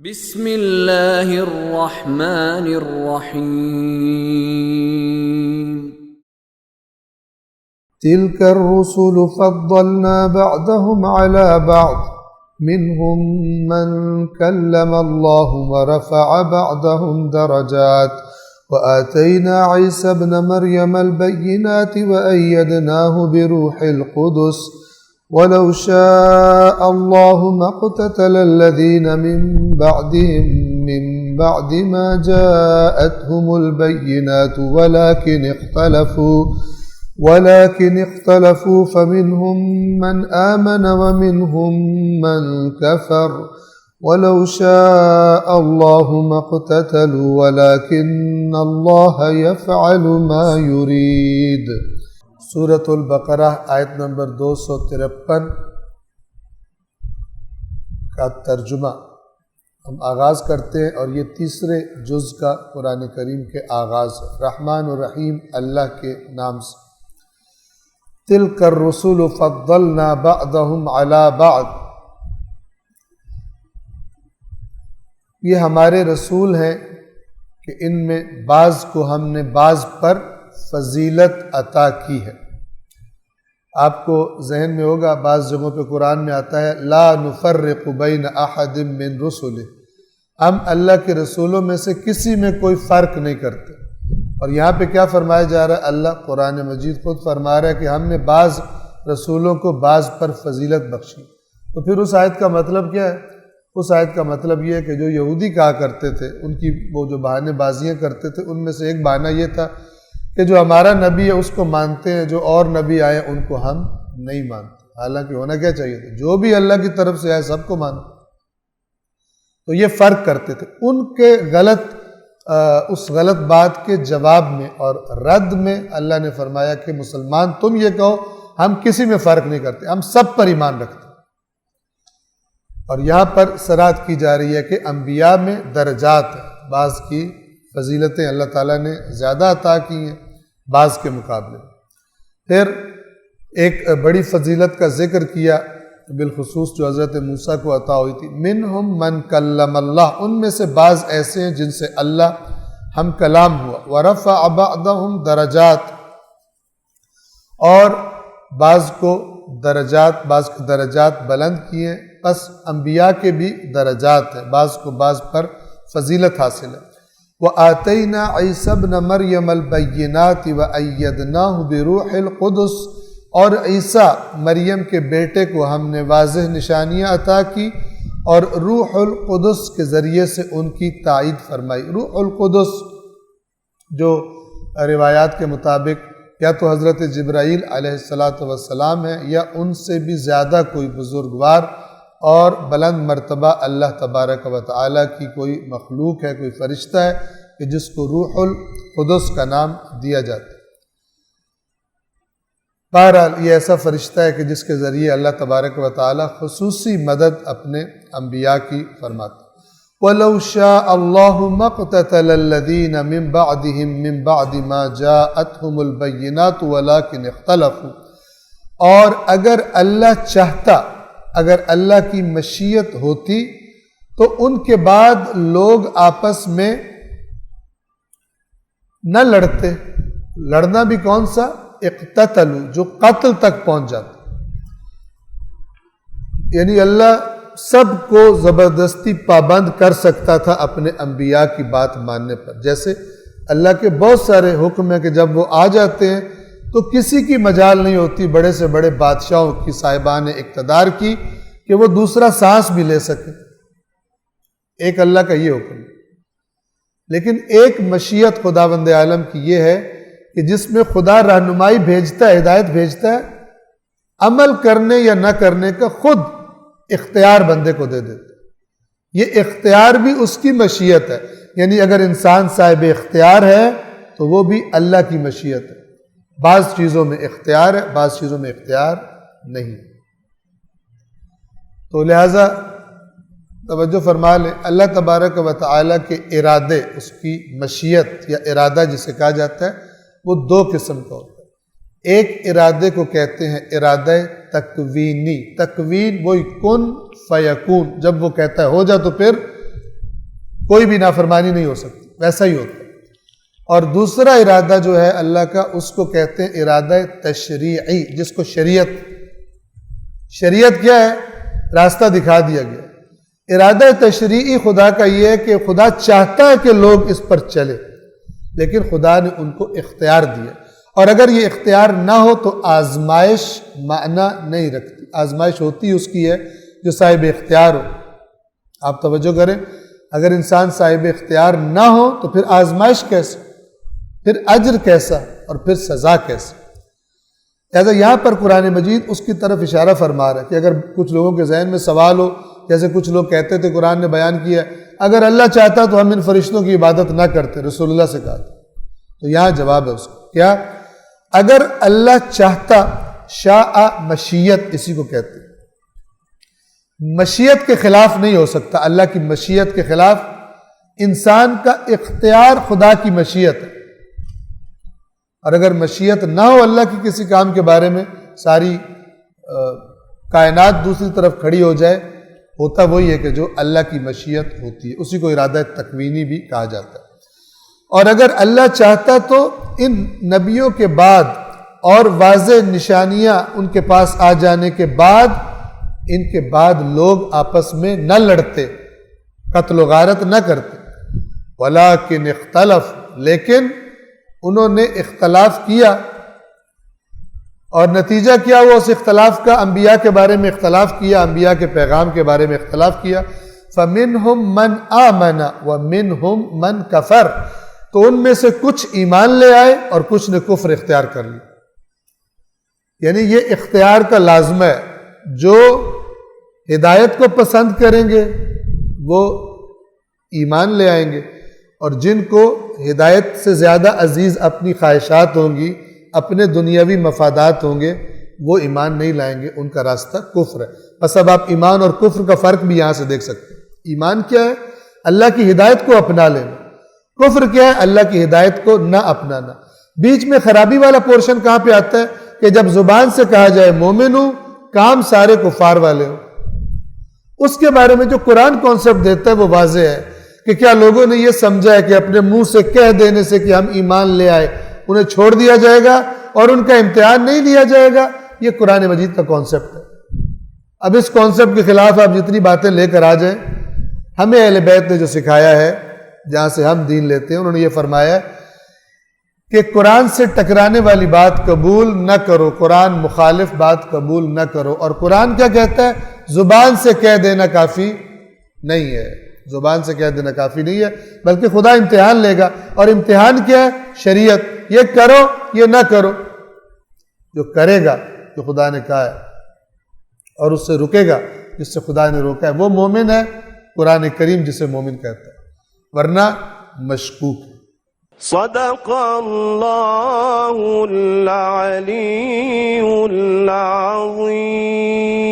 بسم اللہ الرحمن الرحیم تلك الرسل فضلنا بعضهم على بعض منهم من كلم الله ورفع بعضهم درجات وآتينا عيسى ابن مريم البينات وأيدناه بروح القدس ولو شاء الله ما اقتتل الذين من بعد ما جاءتهم البينات ولكن اختلفوا فمنهم من آمن ومنهم من كفر ولو شاء الله ما اقتتلوا ولكن الله يفعل ما يريد۔ سورۃ البقرہ آیت نمبر 253 کا ترجمہ ہم آغاز کرتے ہیں، اور یہ تیسرے جز کا قرآن کریم کے آغاز ہے۔ رحمان الرحیم اللہ کے نام سے۔ تلک الرسل فضلنا بعضهم علی بعض، یہ ہمارے رسول ہیں کہ ان میں بعض کو ہم نے بعض پر فضیلت عطا کی ہے۔ آپ کو ذہن میں ہوگا بعض جگہوں پہ قرآن میں آتا ہے لا نفرق بین احد من رسلہ، ہم اللہ کے رسولوں میں سے کسی میں کوئی فرق نہیں کرتے۔ اور یہاں پہ کیا فرمایا جا رہا ہے؟ اللہ قرآن مجید خود فرما رہا ہے کہ ہم نے بعض رسولوں کو بعض پر فضیلت بخشی۔ تو پھر اس آیت کا مطلب کیا ہے؟ اس آیت کا مطلب یہ ہے کہ جو یہودی کہا کرتے تھے، ان کی وہ جو بہانے بازیاں کرتے تھے، ان میں سے ایک بہانہ یہ تھا کہ جو ہمارا نبی ہے اس کو مانتے ہیں، جو اور نبی آئے ان کو ہم نہیں مانتے۔ حالانکہ ہونا کیا چاہیے تھا؟ جو بھی اللہ کی طرف سے آئے سب کو مانو۔ تو یہ فرق کرتے تھے۔ ان کے اس غلط بات کے جواب میں اور رد میں اللہ نے فرمایا کہ مسلمان تم یہ کہو ہم کسی میں فرق نہیں کرتے، ہم سب پر ایمان رکھتے ہیں۔ اور یہاں پر صراحت کی جا رہی ہے کہ انبیاء میں درجات ہیں، بعض کی فضیلتیں اللہ تعالیٰ نے زیادہ عطا کی ہیں بعض کے مقابلے۔ پھر ایک بڑی فضیلت کا ذکر کیا بالخصوص جو حضرت موسیٰ کو عطا ہوئی تھی، منہم من کلم اللہ، ان میں سے بعض ایسے ہیں جن سے اللہ ہم کلام ہوا، ورفع بعضهم درجات، اور بعض کو درجات بلند کیے۔ پس انبیاء کے بھی درجات ہیں، بعض کو بعض پر فضیلت حاصل ہے۔ وَآتَيْنَا عِيسَى ابْنَ مَرْيَمَ الْبَيِّنَاتِ وَأَيَّدْنَاهُ بِرُوحِ الْقُدُسِ، اور عیسیٰ مریم کے بیٹے کو ہم نے واضح نشانیاں عطا کی اور روح القدس کے ذریعے سے ان کی تائید فرمائی۔ روح القدس جو روایات کے مطابق یا تو حضرت جبرائیل علیہ السلام ہے یا ان سے بھی زیادہ کوئی بزرگوار اور بلند مرتبہ اللہ تبارک و تعالیٰ کی کوئی مخلوق ہے، کوئی فرشتہ ہے کہ جس کو روح القدس کا نام دیا جاتا ہے۔ بہرحال یہ ایسا فرشتہ ہے کہ جس کے ذریعے اللہ تبارک و تعالیٰ خصوصی مدد اپنے انبیاء کی فرماتا ہے۔ وَلَوْ شَاءَ اللَّهُ مَا اقْتَتَلَ الَّذِينَ مِن بَعْدِهِم مِّن بَعْدِ مَا جَاءَتْهُمُ الْبَيِّنَاتُ وَلَكِنِ اخْتَلَفُوا، اور اگر اللہ چاہتا، اگر اللہ کی مشیت ہوتی تو ان کے بعد لوگ آپس میں نہ لڑتے۔ لڑنا بھی کون سا؟ اقتتلوا، جو قتل تک پہنچ جاتا۔ یعنی اللہ سب کو زبردستی پابند کر سکتا تھا اپنے انبیاء کی بات ماننے پر۔ جیسے اللہ کے بہت سارے حکم ہیں کہ جب وہ آ جاتے ہیں تو کسی کی مجال نہیں ہوتی بڑے سے بڑے بادشاہوں کی، صاحبان اقتدار کی، کہ وہ دوسرا سانس بھی لے سکے۔ ایک اللہ کا یہ حکم ہے۔ لیکن ایک مشیت خداوند عالم کی یہ ہے کہ جس میں خدا رہنمائی بھیجتا ہے، ہدایت بھیجتا ہے، عمل کرنے یا نہ کرنے کا خود اختیار بندے کو دے دیتا ہے۔ یہ اختیار بھی اس کی مشیت ہے، یعنی اگر انسان صاحب اختیار ہے تو وہ بھی اللہ کی مشیت ہے۔ بعض چیزوں میں اختیار ہے، بعض چیزوں میں اختیار نہیں۔ تو لہٰذا توجہ فرما لیں، اللہ تبارک و تعالیٰ کے ارادے، اس کی مشیت یا ارادہ جسے کہا جاتا ہے، وہ دو قسم کا ہوتا ہے۔ ایک ارادے کو کہتے ہیں ارادہ تکوینی، تکوین وہی کن فیکون، جب وہ کہتا ہے ہو جا تو پھر کوئی بھی نافرمانی نہیں ہو سکتی، ویسا ہی ہوتا ہے۔ اور دوسرا ارادہ جو ہے اللہ کا، اس کو کہتے ہیں ارادہ تشریعی، جس کو شریعت کیا ہے؟ راستہ دکھا دیا گیا۔ ارادہ تشریعی خدا کا یہ ہے کہ خدا چاہتا ہے کہ لوگ اس پر چلے، لیکن خدا نے ان کو اختیار دیا، اور اگر یہ اختیار نہ ہو تو آزمائش معنی نہیں رکھتی۔ آزمائش ہوتی اس کی ہے جو صاحب اختیار ہو۔ آپ توجہ کریں، اگر انسان صاحب اختیار نہ ہو تو پھر آزمائش کیسے، پھر اجر کیسا، اور پھر سزا کیسے؟ لہٰذا یہاں پر قرآن مجید اس کی طرف اشارہ فرما رہا ہے کہ اگر کچھ لوگوں کے ذہن میں سوال ہو، جیسے کچھ لوگ کہتے تھے، قرآن نے بیان کیا اگر اللہ چاہتا تو ہم ان فرشتوں کی عبادت نہ کرتے، رسول اللہ سے کہا تھا، تو یہاں جواب ہے اس کو کیا؟ اگر اللہ چاہتا، شاء مشیت اسی کو کہتے ہیں، مشیت کے خلاف نہیں ہو سکتا۔ اللہ کی مشیت کے خلاف انسان کا اختیار خدا کی مشیت ہے، اور اگر مشیت نہ ہو اللہ کی کسی کام کے بارے میں، ساری کائنات دوسری طرف کھڑی ہو جائے، ہوتا وہی ہے کہ جو اللہ کی مشیت ہوتی ہے، اسی کو ارادہ تکوینی بھی کہا جاتا ہے۔ اور اگر اللہ چاہتا تو ان نبیوں کے بعد اور واضح نشانیاں ان کے پاس آ جانے کے بعد، ان کے بعد لوگ آپس میں نہ لڑتے، قتل و غارت نہ کرتے۔ وَلَٰكِنِ اخْتَلَفُ، لیکن انہوں نے اختلاف کیا، اور نتیجہ کیا ہوا اس اختلاف کا؟ انبیاء کے بارے میں اختلاف کیا، انبیاء کے پیغام کے بارے میں اختلاف کیا۔ فَمِنْهُمْ مَنْ آمَنَ وَمِنْهُمْ مَنْ كَفَرَ، تو ان میں سے کچھ ایمان لے آئے اور کچھ نے کفر اختیار کر لی۔ یعنی یہ اختیار کا لازمہ ہے، جو ہدایت کو پسند کریں گے وہ ایمان لے آئیں گے، اور جن کو ہدایت سے زیادہ عزیز اپنی خواہشات ہوں گی، اپنے دنیاوی مفادات ہوں گے، وہ ایمان نہیں لائیں گے، ان کا راستہ کفر ہے۔ بس اب آپ ایمان اور کفر کا فرق بھی یہاں سے دیکھ سکتے ہیں۔ ایمان کیا ہے؟ اللہ کی ہدایت کو اپنا لینا۔ کفر کیا ہے؟ اللہ کی ہدایت کو نہ اپنانا۔ بیچ میں خرابی والا پورشن کہاں پہ آتا ہے؟ کہ جب زبان سے کہا جائے مومن ہوں، کام سارے کفار والے ہوں۔ اس کے بارے میں جو قرآن کانسیپٹ دیتا ہے وہ واضح ہے کہ کیا لوگوں نے یہ سمجھا ہے کہ اپنے منہ سے کہہ دینے سے کہ ہم ایمان لے آئے انہیں چھوڑ دیا جائے گا اور ان کا امتحان نہیں لیا جائے گا؟ یہ قرآن مجید کا کانسیپٹ ہے۔ اب اس کانسیپٹ کے خلاف آپ جتنی باتیں لے کر آ جائیں، ہمیں اہل بیت نے جو سکھایا ہے، جہاں سے ہم دین لیتے ہیں، انہوں نے یہ فرمایا کہ قرآن سے ٹکرانے والی بات قبول نہ کرو، قرآن مخالف بات قبول نہ کرو۔ اور قرآن کیا کہتا ہے؟ زبان سے کہہ دینا کافی نہیں ہے، زبان سے کہہ دینا کافی نہیں ہے، بلکہ خدا امتحان لے گا۔ اور امتحان کیا ہے؟ شریعت، یہ کرو یہ نہ کرو۔ جو کرے گا جو خدا نے کہا ہے اور اس سے رکے گا جس سے خدا نے روکا ہے، وہ مومن ہے، قرآن کریم جسے مومن کہتا ہے، ورنہ مشکوک ہے۔ صدق اللہ العلی العظیم۔